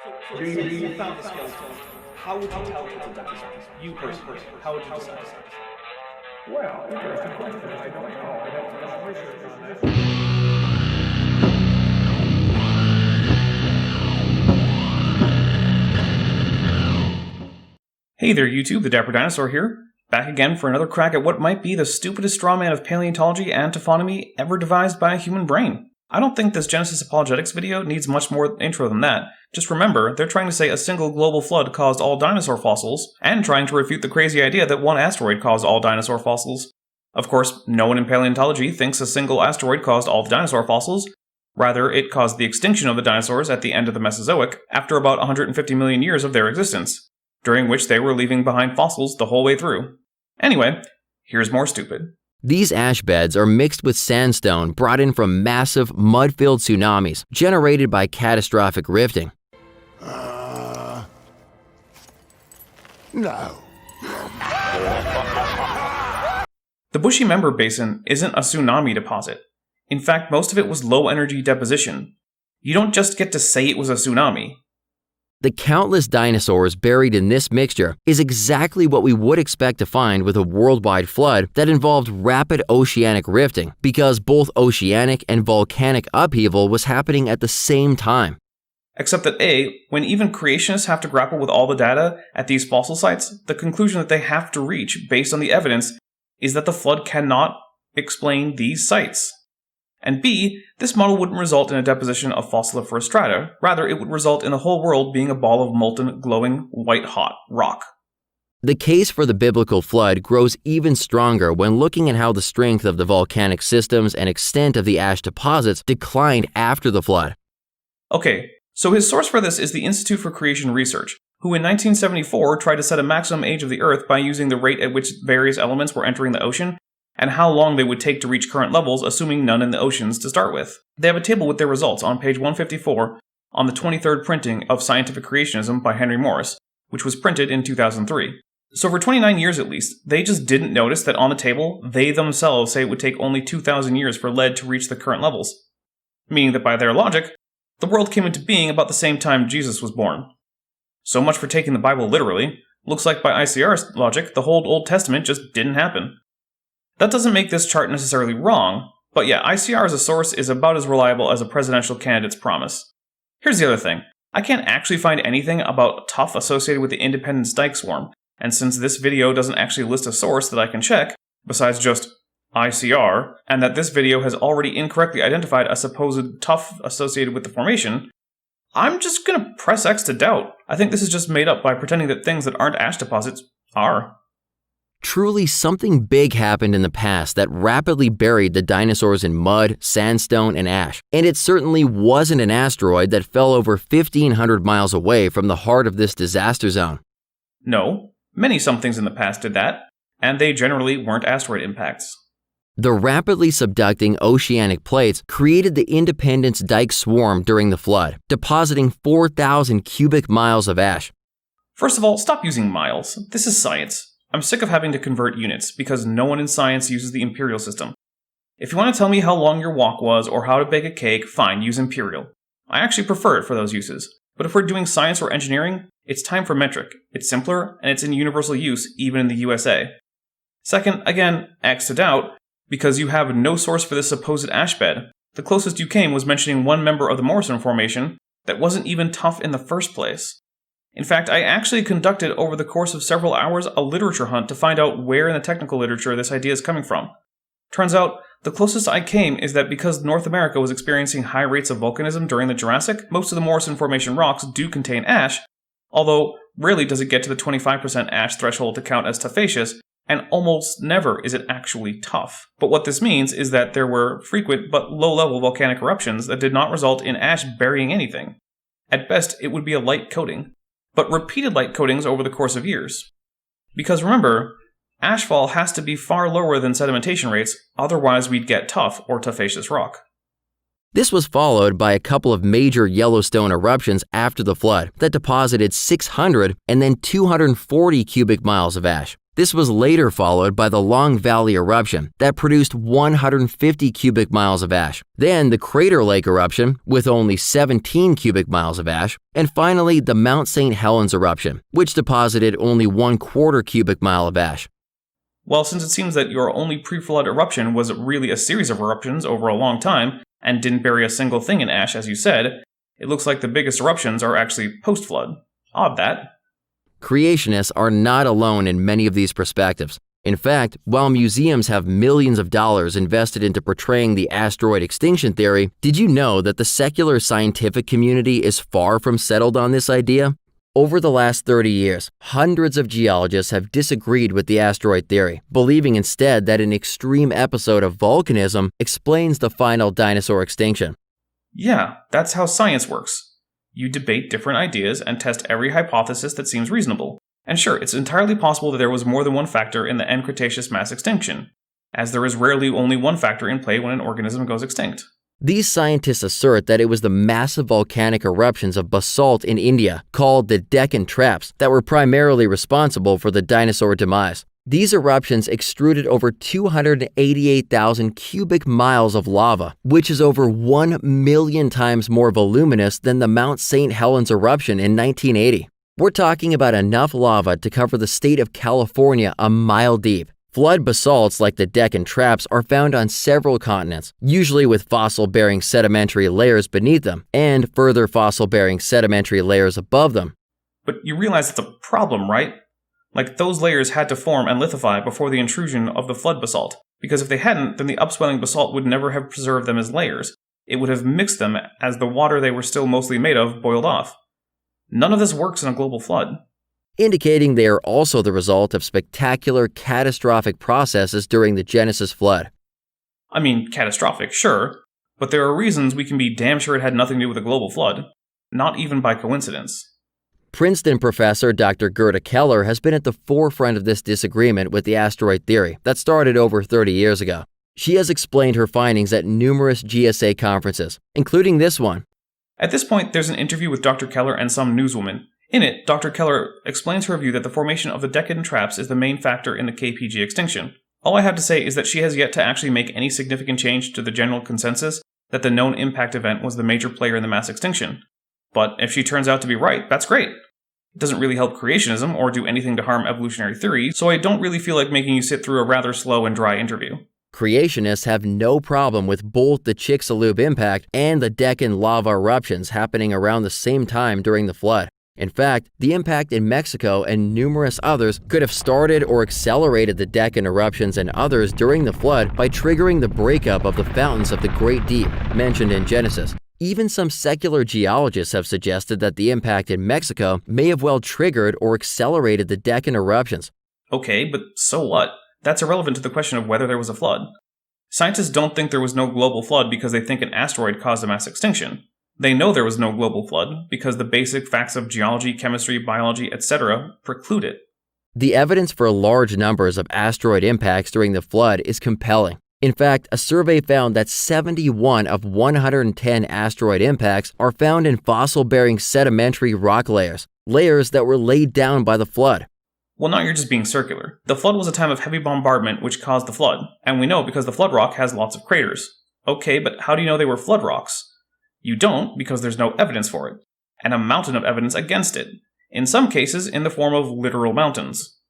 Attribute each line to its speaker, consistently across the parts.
Speaker 1: You found the skeleton. How would you calculate that distance? You personally, how would you decide?
Speaker 2: Well, interesting question. I don't know. I'd have to do some research on that.
Speaker 3: Hey there YouTube, the Dapper Dinosaur here, back again for another crack at what might be the stupidest strawman of paleontology and taphonomy ever devised by a human brain. I don't think this Genesis Apologetics video needs much more intro than that. Just remember, they're trying to say a single global flood caused all dinosaur fossils, and trying to refute the crazy idea that one asteroid caused all dinosaur fossils. Of course, no one in paleontology thinks a single asteroid caused all the dinosaur fossils. Rather, it caused the extinction of the dinosaurs at the end of the Mesozoic, after about 150 million years of their existence, during which they were leaving behind fossils the whole way through. Anyway, here's more stupid.
Speaker 4: These ash beds are mixed with sandstone brought in from massive, mud-filled tsunamis generated by catastrophic rifting.
Speaker 5: No.
Speaker 3: The Brushy Member Basin isn't a tsunami deposit. In fact, most of it was low-energy deposition. You don't just get to say it was a tsunami.
Speaker 4: The countless dinosaurs buried in this mixture is exactly what we would expect to find with a worldwide flood that involved rapid oceanic rifting, because both oceanic and volcanic upheaval was happening at the same time.
Speaker 3: Except that A, when even creationists have to grapple with all the data at these fossil sites, the conclusion that they have to reach, based on the evidence, is that the flood cannot explain these sites. And B, this model wouldn't result in a deposition of fossiliferous strata. Rather, it would result in the whole world being a ball of molten, glowing, white-hot rock.
Speaker 4: The case for the biblical flood grows even stronger when looking at how the strength of the volcanic systems and extent of the ash deposits declined after the flood.
Speaker 3: Okay, so his source for this is the Institute for Creation Research, who in 1974 tried to set a maximum age of the Earth by using the rate at which various elements were entering the ocean, and how long they would take to reach current levels, assuming none in the oceans to start with. They have a table with their results on page 154 on the 23rd printing of Scientific Creationism by Henry Morris, which was printed in 2003. So for 29 years at least, they just didn't notice that on the table, they themselves say it would take only 2,000 years for lead to reach the current levels. Meaning that by their logic, the world came into being about the same time Jesus was born. So much for taking the Bible literally. Looks like by ICR's logic, the whole Old Testament just didn't happen. That doesn't make this chart necessarily wrong, but yeah, ICR as a source is about as reliable as a presidential candidate's promise. Here's the other thing. I can't actually find anything about tuff associated with the Independence dike swarm, and since this video doesn't actually list a source that I can check, besides just ICR, and that this video has already incorrectly identified a supposed tuff associated with the formation, I'm just gonna press X to doubt. I think this is just made up by pretending that things that aren't ash deposits are.
Speaker 4: Truly, something big happened in the past that rapidly buried the dinosaurs in mud, sandstone, and ash. And it certainly wasn't an asteroid that fell over 1,500 miles away from the heart of this disaster zone.
Speaker 3: No, many somethings in the past did that, and they generally weren't asteroid impacts.
Speaker 4: The rapidly subducting oceanic plates created the Independence dike swarm during the flood, depositing 4,000 cubic miles of ash.
Speaker 3: First of all, stop using miles. This is science. I'm sick of having to convert units, because no one in science uses the imperial system. If you want to tell me how long your walk was, or how to bake a cake, fine, use imperial. I actually prefer it for those uses. But if we're doing science or engineering, it's time for metric. It's simpler, and it's in universal use, even in the USA. Second, again, X to doubt, because you have no source for this supposed ash bed. The closest you came was mentioning one member of the Morrison Formation that wasn't even tough in the first place. In fact, I actually conducted over the course of several hours a literature hunt to find out where in the technical literature this idea is coming from. Turns out, the closest I came is that because North America was experiencing high rates of volcanism during the Jurassic, most of the Morrison Formation rocks do contain ash, although rarely does it get to the 25% ash threshold to count as tuffaceous, and almost never is it actually tough. But what this means is that there were frequent but low-level volcanic eruptions that did not result in ash burying anything. At best, it would be a light coating, but repeated light coatings over the course of years. Because remember, ashfall has to be far lower than sedimentation rates, otherwise we'd get tuff or tuffaceous rock.
Speaker 4: This was followed by a couple of major Yellowstone eruptions after the flood that deposited 600 and then 240 cubic miles of ash. This was later followed by the Long Valley eruption that produced 150 cubic miles of ash, then the Crater Lake eruption with only 17 cubic miles of ash, and finally the Mount St. Helens eruption, which deposited only 1/4 cubic mile of ash.
Speaker 3: Well, since it seems that your only pre-flood eruption was really a series of eruptions over a long time and didn't bury a single thing in ash, as you said, it looks like the biggest eruptions are actually post-flood. Odd that.
Speaker 4: Creationists are not alone in many of these perspectives. In fact, while museums have millions of dollars invested into portraying the asteroid extinction theory, did you know that the secular scientific community is far from settled on this idea? Over the last 30 years, hundreds of geologists have disagreed with the asteroid theory, believing instead that an extreme episode of volcanism explains the final dinosaur extinction.
Speaker 3: Yeah, that's how science works. You debate different ideas and test every hypothesis that seems reasonable. And sure, it's entirely possible that there was more than one factor in the end Cretaceous mass extinction, as there is rarely only one factor in play when an organism goes extinct.
Speaker 4: These scientists assert that it was the massive volcanic eruptions of basalt in India, called the Deccan Traps, that were primarily responsible for the dinosaur demise. These eruptions extruded over 288,000 cubic miles of lava, which is over 1 million times more voluminous than the Mount St. Helens eruption in 1980. We're talking about enough lava to cover the state of California a mile deep. Flood basalts like the Deccan Traps are found on several continents, usually with fossil-bearing sedimentary layers beneath them and further fossil-bearing sedimentary layers above them.
Speaker 3: But you realize it's a problem, right? Like, those layers had to form and lithify before the intrusion of the flood basalt, because if they hadn't, then the upswelling basalt would never have preserved them as layers. It would have mixed them as the water they were still mostly made of boiled off. None of this works in a global flood.
Speaker 4: Indicating they are also the result of spectacular, catastrophic processes during the Genesis flood.
Speaker 3: I mean, catastrophic, sure, but there are reasons we can be damn sure it had nothing to do with a global flood. Not even by coincidence.
Speaker 4: Princeton professor Dr. Gerda Keller has been at the forefront of this disagreement with the asteroid theory that started over 30 years ago. She has explained her findings at numerous GSA conferences, including this one.
Speaker 3: At this point, there's an interview with Dr. Keller and some newswoman. In it, Dr. Keller explains her view that the formation of the Deccan Traps is the main factor in the KPG extinction. All I have to say is that she has yet to actually make any significant change to the general consensus that the known impact event was the major player in the mass extinction. But if she turns out to be right, that's great. It doesn't really help creationism or do anything to harm evolutionary theory, so I don't really feel like making you sit through a rather slow and dry interview.
Speaker 4: Creationists have no problem with both the Chicxulub impact and the Deccan lava eruptions happening around the same time during the flood. In fact, the impact in Mexico and numerous others could have started or accelerated the Deccan eruptions and others during the flood by triggering the breakup of the fountains of the Great Deep, mentioned in Genesis. Even some secular geologists have suggested that the impact in Mexico may have well triggered or accelerated the Deccan eruptions.
Speaker 3: Okay, but so what? That's irrelevant to the question of whether there was a flood. Scientists don't think there was no global flood because they think an asteroid caused a mass extinction. They know there was no global flood because the basic facts of geology, chemistry, biology, etc. preclude it.
Speaker 4: The evidence for large numbers of asteroid impacts during the flood is compelling. In fact, a survey found that 71 of 110 asteroid impacts are found in fossil-bearing sedimentary rock layers that were laid down by the flood.
Speaker 3: Well, now you're just being circular. The flood was a time of heavy bombardment which caused the flood, and we know because the flood rock has lots of craters. Okay, but how do you know they were flood rocks? You don't because there's no evidence for it, and a mountain of evidence against it, in some cases in the form of literal mountains.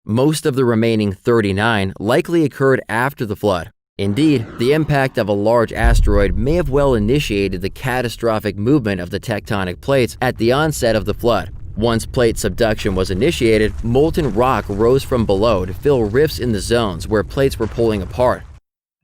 Speaker 4: Most of the remaining 39 likely occurred after the flood. Indeed, the impact of a large asteroid may have well initiated the catastrophic movement of the tectonic plates at the onset of the flood. Once plate subduction was initiated, molten rock rose from below to fill rifts in the zones where plates were pulling apart.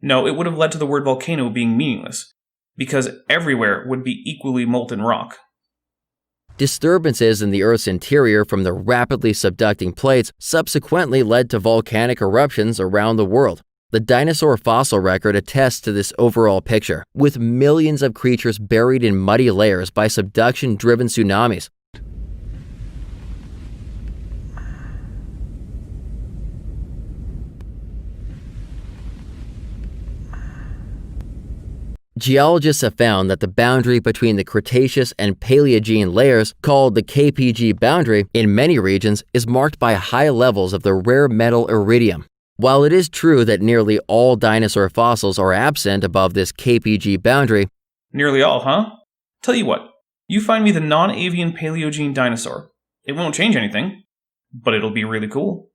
Speaker 3: No, it would have led to the word volcano being meaningless, because everywhere would be equally molten rock.
Speaker 4: Disturbances in the Earth's interior from the rapidly subducting plates subsequently led to volcanic eruptions around the world. The dinosaur fossil record attests to this overall picture, with millions of creatures buried in muddy layers by subduction-driven tsunamis. Geologists have found that the boundary between the Cretaceous and Paleogene layers, called the KPG boundary, in many regions is marked by high levels of the rare metal iridium. While it is true that nearly all dinosaur fossils are absent above this KPG boundary,
Speaker 3: Nearly all, huh? Tell you what, you find me the non-avian Paleogene dinosaur. It won't change anything, but it'll be really cool.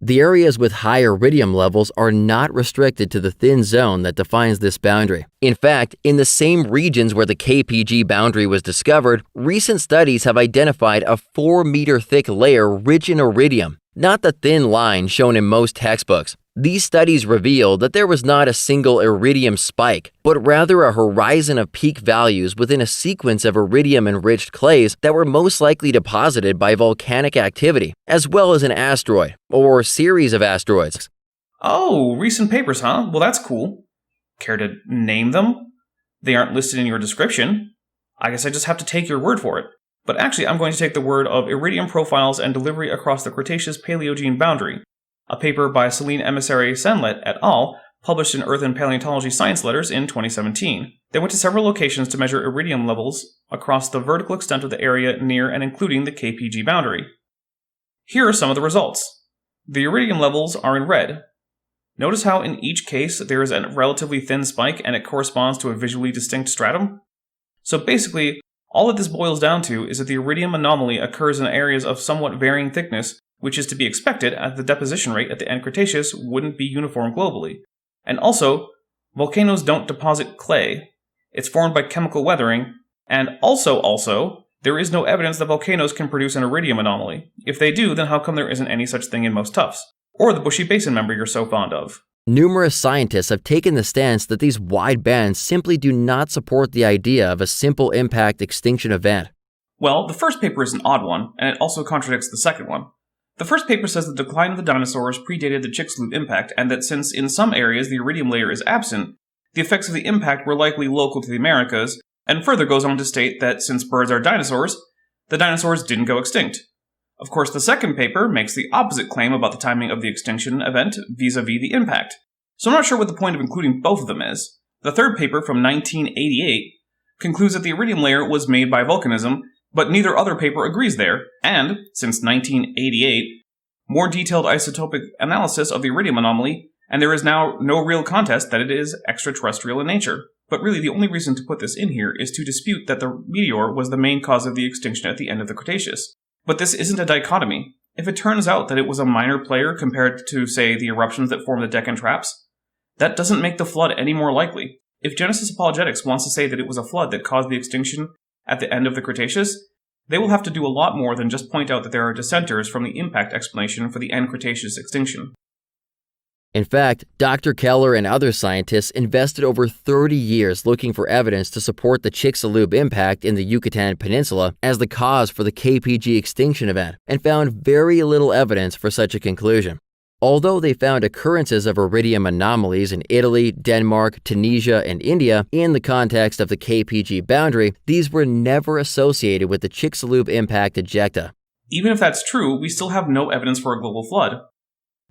Speaker 4: the areas with high iridium levels are not restricted to the thin zone that defines this boundary. In fact, in the same regions where the KPG boundary was discovered, recent studies have identified a 4-meter thick layer rich in iridium, not the thin line shown in most textbooks. These studies reveal that there was not a single iridium spike, but rather a horizon of peak values within a sequence of iridium-enriched clays that were most likely deposited by volcanic activity, as well as an asteroid, or series of asteroids.
Speaker 3: Oh, recent papers, huh? Well, that's cool. Care to name them? They aren't listed in your description. I guess I just have to take your word for it. But actually, I'm going to take the word of iridium profiles and delivery across the Cretaceous Paleogene boundary, a paper by Celine Emissary Senlet et al., published in Earth and Paleontology Science Letters in 2017. They went to several locations to measure iridium levels across the vertical extent of the area near and including the KPG boundary. Here are some of the results. The iridium levels are in red. Notice how in each case there is a relatively thin spike and it corresponds to a visually distinct stratum? So basically, all that this boils down to is that the iridium anomaly occurs in areas of somewhat varying thickness, which is to be expected as the deposition rate at the end Cretaceous wouldn't be uniform globally. And also, volcanoes don't deposit clay. It's formed by chemical weathering, and also, there is no evidence that volcanoes can produce an iridium anomaly. If they do, then how come there isn't any such thing in most tuffs? Or the Brushy Basin Member you're so fond of?
Speaker 4: Numerous scientists have taken the stance that these wide bands simply do not support the idea of a simple impact extinction event.
Speaker 3: Well, the first paper is an odd one, and it also contradicts the second one. The first paper says the decline of the dinosaurs predated the Chicxulub impact, and that since in some areas the iridium layer is absent, the effects of the impact were likely local to the Americas, and further goes on to state that since birds are dinosaurs, the dinosaurs didn't go extinct. Of course, the second paper makes the opposite claim about the timing of the extinction event vis-a-vis the impact. So I'm not sure what the point of including both of them is. The third paper from 1988 concludes that the iridium layer was made by volcanism, but neither other paper agrees there, and, since 1988, more detailed isotopic analysis of the iridium anomaly, and there is now no real contest that it is extraterrestrial in nature. But really, the only reason to put this in here is to dispute that the meteor was the main cause of the extinction at the end of the Cretaceous. But this isn't a dichotomy. If it turns out that it was a minor player compared to, say, the eruptions that formed the Deccan Traps, that doesn't make the flood any more likely. If Genesis Apologetics wants to say that it was a flood that caused the extinction at the end of the Cretaceous, they will have to do a lot more than just point out that there are dissenters from the impact explanation for the end Cretaceous extinction.
Speaker 4: In fact, Dr. Keller and other scientists invested over 30 years looking for evidence to support the Chicxulub impact in the Yucatan Peninsula as the cause for the KPG extinction event, and found very little evidence for such a conclusion. Although they found occurrences of iridium anomalies in Italy, Denmark, Tunisia, and India in the context of the KPG boundary, these were never associated with the Chicxulub impact ejecta.
Speaker 3: Even if that's true, we still have no evidence for a global flood.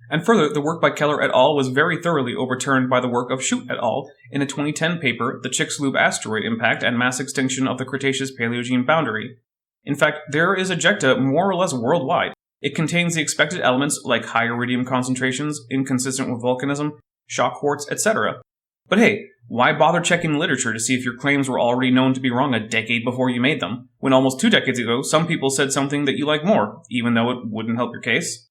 Speaker 3: And further, the work by Keller et al. Was very thoroughly overturned by the work of Schutt et al. In a 2010 paper, The Chicxulub Asteroid Impact and Mass Extinction of the Cretaceous Paleogene Boundary. In fact, there is ejecta more or less worldwide. It contains the expected elements like high iridium concentrations, inconsistent with volcanism, shock quartz, etc. But hey, why bother checking the literature to see if your claims were already known to be wrong a decade before you made them, when almost 2 decades ago some people said something that you like more, even though it wouldn't help your case?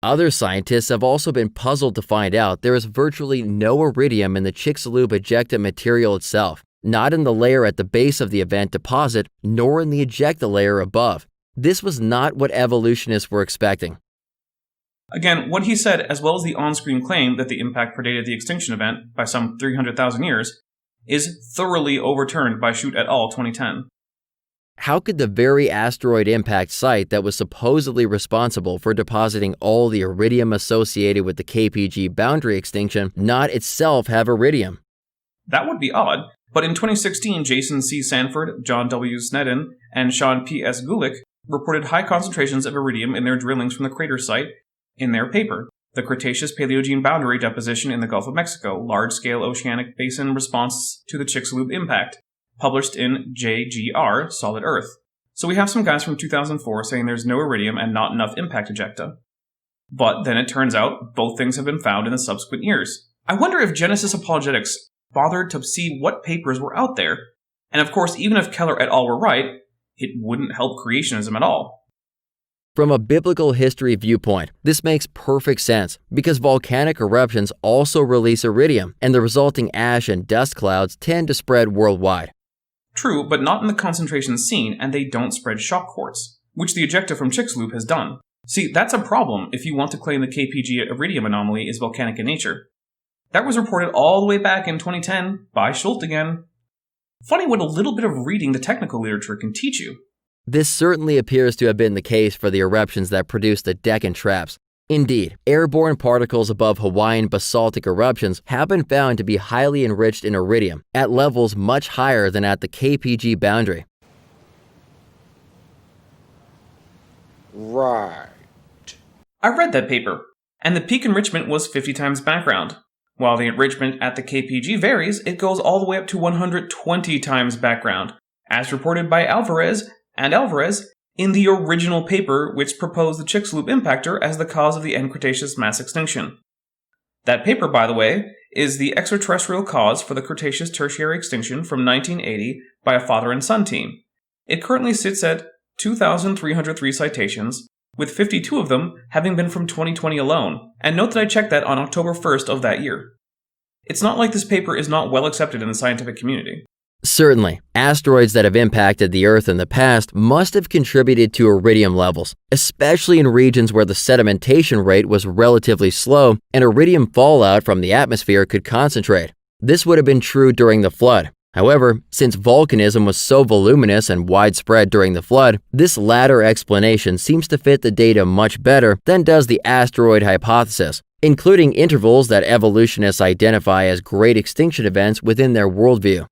Speaker 4: Other scientists have also been puzzled to find out there is virtually no iridium in the Chicxulub ejecta material itself, not in the layer at the base of the event deposit, nor in the ejecta layer above. This was not what evolutionists were expecting.
Speaker 3: Again, what he said, as well as the on-screen claim that the impact predated the extinction event by some 300,000 years, is thoroughly overturned by Schutt et al. 2010.
Speaker 4: How could the very asteroid impact site that was supposedly responsible for depositing all the iridium associated with the KPG boundary extinction not itself have iridium?
Speaker 3: That would be odd, but in 2016, Jason C. Sanford, John W. Snedden, and Sean P. S. Gulick reported high concentrations of iridium in their drillings from the crater site in their paper. the Cretaceous Paleogene boundary deposition in the Gulf of Mexico, large-scale oceanic basin response to the Chicxulub impact, published in JGR, Solid Earth. So we have some guys from 2004 saying there's no iridium and not enough impact ejecta. But then it turns out both things have been found in the subsequent years. I wonder if Genesis Apologetics bothered to see what papers were out there, and of course, even if Keller et al. Were right, it wouldn't help creationism at all.
Speaker 4: From a biblical history viewpoint, this makes perfect sense because volcanic eruptions also release iridium, and the resulting ash and dust clouds tend to spread worldwide.
Speaker 3: True, but not in the concentrations seen, and they don't spread shock quartz, which the ejecta from Chicxulub has done. See, that's a problem if you want to claim the KPG iridium anomaly is volcanic in nature. That was reported all the way back in 2010 by Schultz again. Funny what a little bit of reading the technical literature can teach you.
Speaker 4: This certainly appears to have been the case for the eruptions that produced the Deccan traps. Indeed, airborne particles above Hawaiian basaltic eruptions have been found to be highly enriched in iridium, at levels much higher than at the KPG boundary.
Speaker 2: Right.
Speaker 3: I read that paper, and the peak enrichment was 50 times background. While the enrichment at the KPG varies, it goes all the way up to 120 times background, as reported by Alvarez in the original paper which proposed the Chicxulub impactor as the cause of the end Cretaceous mass extinction. That paper, by the way, is the extraterrestrial cause for the Cretaceous tertiary extinction from 1980 by a father and son team. It currently sits at 2,303 citations, with 52 of them having been from 2020 alone, and note that I checked that on October 1st of that year. It's not like this paper is not well accepted in the scientific community.
Speaker 4: Certainly, asteroids that have impacted the Earth in the past must have contributed to iridium levels, especially in regions where the sedimentation rate was relatively slow and iridium fallout from the atmosphere could concentrate. This would have been true during the flood. However, since volcanism was so voluminous and widespread during the flood, this latter explanation seems to fit the data much better than does the asteroid hypothesis, including intervals that evolutionists identify as great extinction events within their worldview.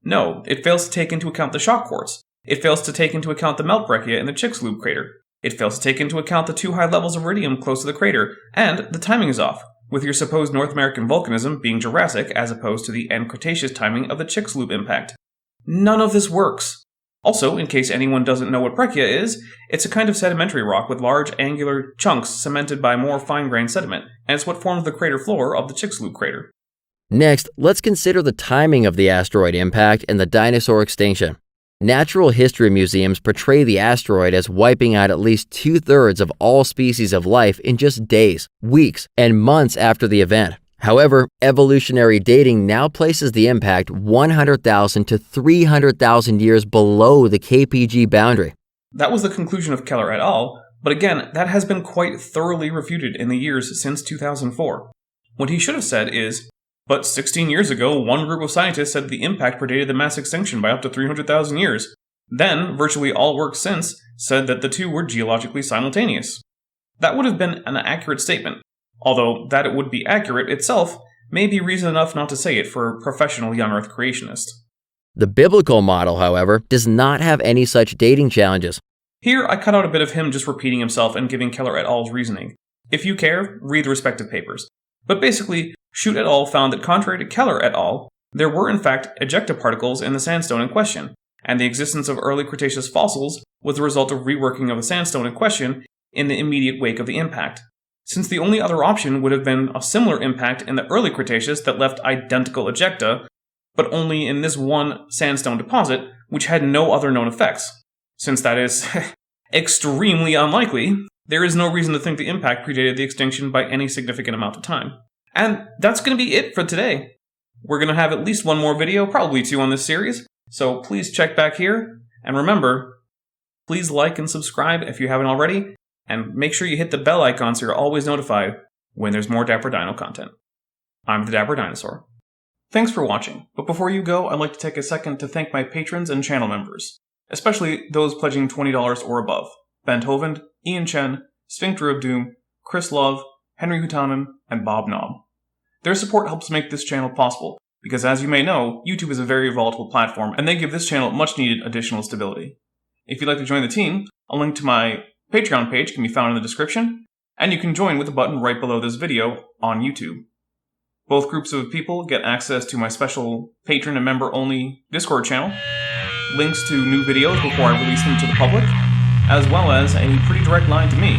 Speaker 3: No, it fails to take into account the shock quartz. It fails to take into account the melt breccia in the Chicxulub crater. It fails to take into account the too high levels of iridium close to the crater, and the timing is off, with your supposed North American volcanism being Jurassic as opposed to the end Cretaceous timing of the Chicxulub impact. None of this works. Also, in case anyone doesn't know what breccia is, it's a kind of sedimentary rock with large angular chunks cemented by more fine-grained sediment, and it's what forms the crater floor of the Chicxulub crater.
Speaker 4: Next, let's consider the timing of the asteroid impact and the dinosaur extinction. Natural history museums portray the asteroid as wiping out at least 2/3 of all species of life in just days, weeks, and months after the event. However, evolutionary dating now places the impact 100,000 to 300,000 years below the KPG boundary.
Speaker 3: That was the conclusion of Keller et al., but again, that has been quite thoroughly refuted in the years since 2004. What he should have said is, but 16 years ago, one group of scientists said the impact predated the mass extinction by up to 300,000 years. Then, virtually all work since said that the two were geologically simultaneous. That would have been an accurate statement, although that it would be accurate itself may be reason enough not to say it for a professional young Earth creationist.
Speaker 4: The biblical model, however, does not have any such dating challenges.
Speaker 3: Here, I cut out a bit of him just repeating himself and giving Keller et al.'s reasoning. If you care, read the respective papers. But basically, Schut et al. Found that contrary to Keller et al., there were in fact ejecta particles in the sandstone in question, and the existence of early Cretaceous fossils was the result of reworking of the sandstone in question in the immediate wake of the impact. Since the only other option would have been a similar impact in the early Cretaceous that left identical ejecta, but only in this one sandstone deposit, which had no other known effects. Since that is extremely unlikely, there is no reason to think the impact predated the extinction by any significant amount of time. And that's going to be it for today. We're going to have at least one more video, probably two on this series, so please check back here. And remember, please like and subscribe if you haven't already, and make sure you hit the bell icon so you're always notified when there's more Dapper Dino content. I'm the Dapper Dinosaur. Thanks for watching, but before you go, I'd like to take a second to thank my patrons and channel members, especially those pledging $20 or above: Ben Hovend, Ian Chen, Sphincter of Doom, Chris Love, Henry Hutanen, and Bob Knob. Their support helps make this channel possible, because as you may know, YouTube is a very volatile platform, and they give this channel much needed additional stability. If you'd like to join the team, a link to my Patreon page can be found in the description, and you can join with the button right below this video on YouTube. Both groups of people get access to my special patron and member only Discord channel, links to new videos before I release them to the public, as well as a pretty direct line to me.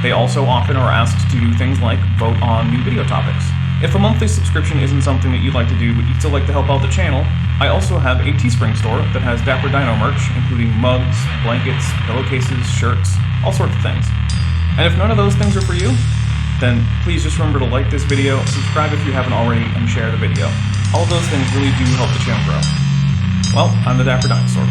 Speaker 3: They also often are asked to do things like vote on new video topics. If a monthly subscription isn't something that you'd like to do, but you'd still like to help out the channel, I also have a Teespring store that has Dapper Dino merch, including mugs, blankets, pillowcases, shirts, all sorts of things. And if none of those things are for you, then please just remember to like this video, subscribe if you haven't already, and share the video. All of those things really do help the channel grow. Well, I'm the Dapper Dinosaur.